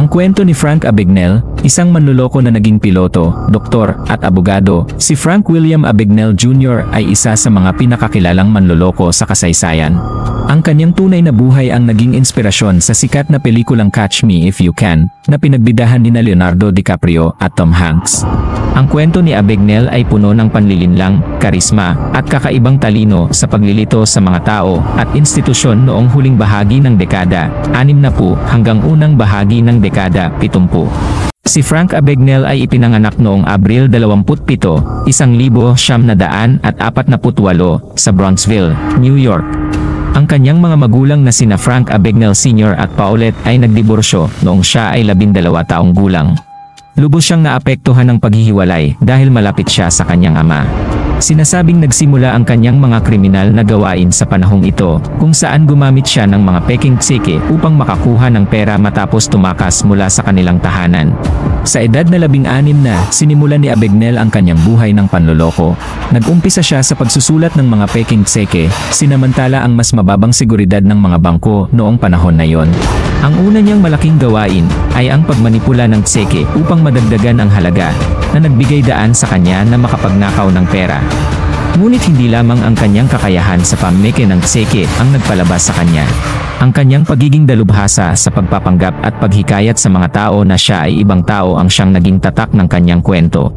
Ang kwento ni Frank Abagnale, isang manloloko na naging piloto, doktor, at abogado. Si Frank William Abagnale Jr. ay isa sa mga pinakakilalang manloloko sa kasaysayan. Ang kanyang tunay na buhay ang naging inspirasyon sa sikat na pelikulang Catch Me If You Can, na pinagbidahan nina Leonardo DiCaprio at Tom Hanks. Ang kwento ni Abagnale ay puno ng panlilinlang, karisma, at kakaibang talino sa paglilito sa mga tao at institusyon noong huling bahagi ng dekada 60 hanggang unang bahagi ng dekada 70. Si Frank Abagnale ay ipinanganak noong Abril 27, 1948 sa Bronxville, New York. Ang kanyang mga magulang na sina Frank Abagnale Sr. at Paulette ay nagdiborsyo noong siya ay 12 taong gulang. Lubos siyang naapektuhan ng paghihiwalay dahil malapit siya sa kanyang ama. Sinasabing nagsimula ang kanyang mga kriminal na gawain sa panahong ito, kung saan gumamit siya ng mga peking tseke upang makakuha ng pera matapos tumakas mula sa kanilang tahanan. Sa edad na 16 na, sinimulan ni Abagnale ang kanyang buhay ng panloloko. Nag-umpisa siya sa pagsusulat ng mga peking tseke, sinamantala ang mas mababang seguridad ng mga bangko noong panahon na yon. Ang una niyang malaking gawain ay ang pagmanipula ng tseke upang madagdagan ang halaga, na nagbigay daan sa kanya na makapagnakaw ng pera. Ngunit hindi lamang ang kanyang kakayahan sa pamimigay ng tseke ang nagpalabas sa kanya. Ang kanyang pagiging dalubhasa sa pagpapanggap at paghikayat sa mga tao na siya ay ibang tao ang siyang naging tatak ng kanyang kwento.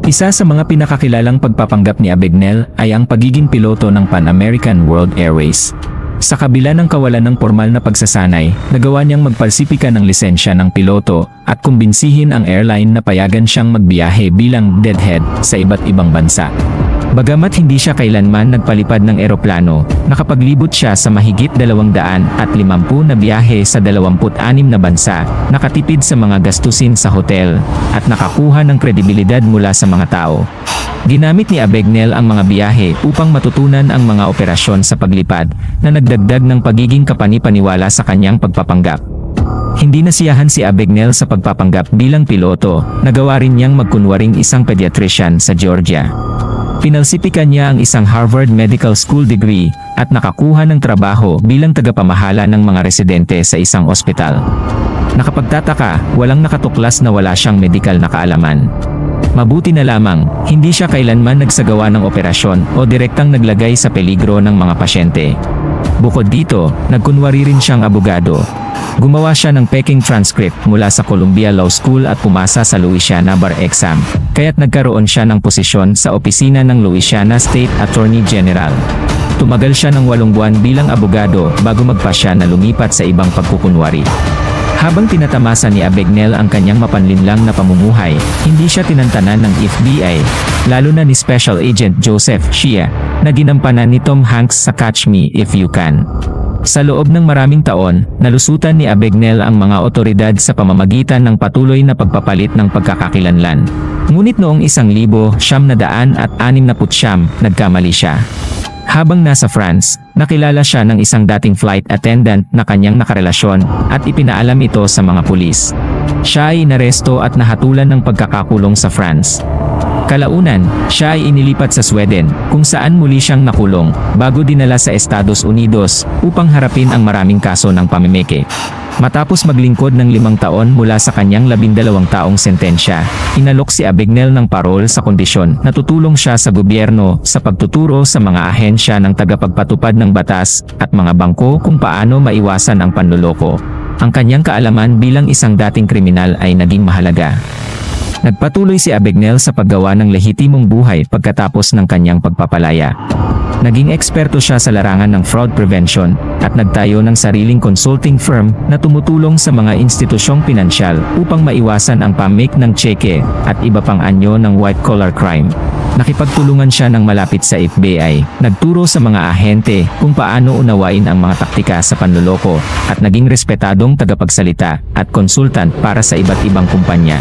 Isa sa mga pinakakilalang pagpapanggap ni Abagnale ay ang pagiging piloto ng Pan American World Airways. Sa kabila ng kawalan ng formal na pagsasanay, nagawa niyang magpalsipika ng lisensya ng piloto at kumbinsihin ang airline na payagan siyang magbiyahe bilang deadhead sa iba't ibang bansa. Bagamat hindi siya kailanman nagpalipad ng eroplano, nakapaglibot siya sa mahigit 250 na biyahe sa 26 na bansa, nakatipid sa mga gastusin sa hotel, at nakakuha ng kredibilidad mula sa mga tao. Ginamit ni Abagnale ang mga biyahe upang matutunan ang mga operasyon sa paglipad, na nagdagdag ng pagiging kapanipaniwala sa kanyang pagpapanggap. Hindi nasiyahan si Abagnale sa pagpapanggap bilang piloto, nagawa rin niyang magkunwaring isang pediatrician sa Georgia. Pinalsipikan niya ang isang Harvard Medical School degree at nakakuha ng trabaho bilang tagapamahala ng mga residente sa isang ospital. Nakapagtataka, walang nakatuklas na wala siyang medikal na kaalaman. Mabuti na lamang, hindi siya kailanman nagsagawa ng operasyon o direktang naglagay sa peligro ng mga pasyente. Bukod dito, nagkunwari rin siyang abogado. Gumawa siya ng peking transcript mula sa Columbia Law School at pumasa sa Louisiana Bar Exam, kaya't nagkaroon siya ng posisyon sa opisina ng Louisiana State Attorney General. Tumagal siya ng 8 buwan bilang abogado bago magpasya na lumipat sa ibang pagkukunwari. Habang tinatamasa ni Abagnale ang kanyang mapanlinlang na pamumuhay, hindi siya tinantanan ng FBI, lalo na ni Special Agent Joseph Shea, na ginampanan ni Tom Hanks sa Catch Me If You Can. Sa loob ng maraming taon, nalusutan ni Abagnale ang mga otoridad sa pamamagitan ng patuloy na pagpapalit ng pagkakakilanlan. Ngunit noong 1969, nagkamali siya. Habang nasa France, nakilala siya ng isang dating flight attendant na kanyang nakarelasyon at ipinaalam ito sa mga pulis. Siya ay inaresto at nahatulan ng pagkakakulong sa France. Kalaunan, siya ay inilipat sa Sweden, kung saan muli siyang nakulong, bago dinala sa Estados Unidos upang harapin ang maraming kaso ng pamimeke. Matapos maglingkod ng 5 taon mula sa kanyang 12 taong sentensya, inalok si Abagnale ng parol sa kondisyon na tutulong siya sa gobyerno sa pagtuturo sa mga ahensya ng tagapagpatupad ng batas at mga bangko kung paano maiwasan ang panloloko. Ang kanyang kaalaman bilang isang dating kriminal ay naging mahalaga. Nagpatuloy si Abagnale sa paggawa ng lehitimong buhay pagkatapos ng kanyang pagpapalaya. Naging eksperto siya sa larangan ng fraud prevention at nagtayo ng sariling consulting firm na tumutulong sa mga institusyong pinansyal upang maiwasan ang pamimik ng tseke at iba pang anyo ng white-collar crime. Nakipagtulungan siya ng malapit sa FBI, nagturo sa mga ahente kung paano unawain ang mga taktika sa panloloko at naging respetadong tagapagsalita at konsultant para sa iba't ibang kumpanya.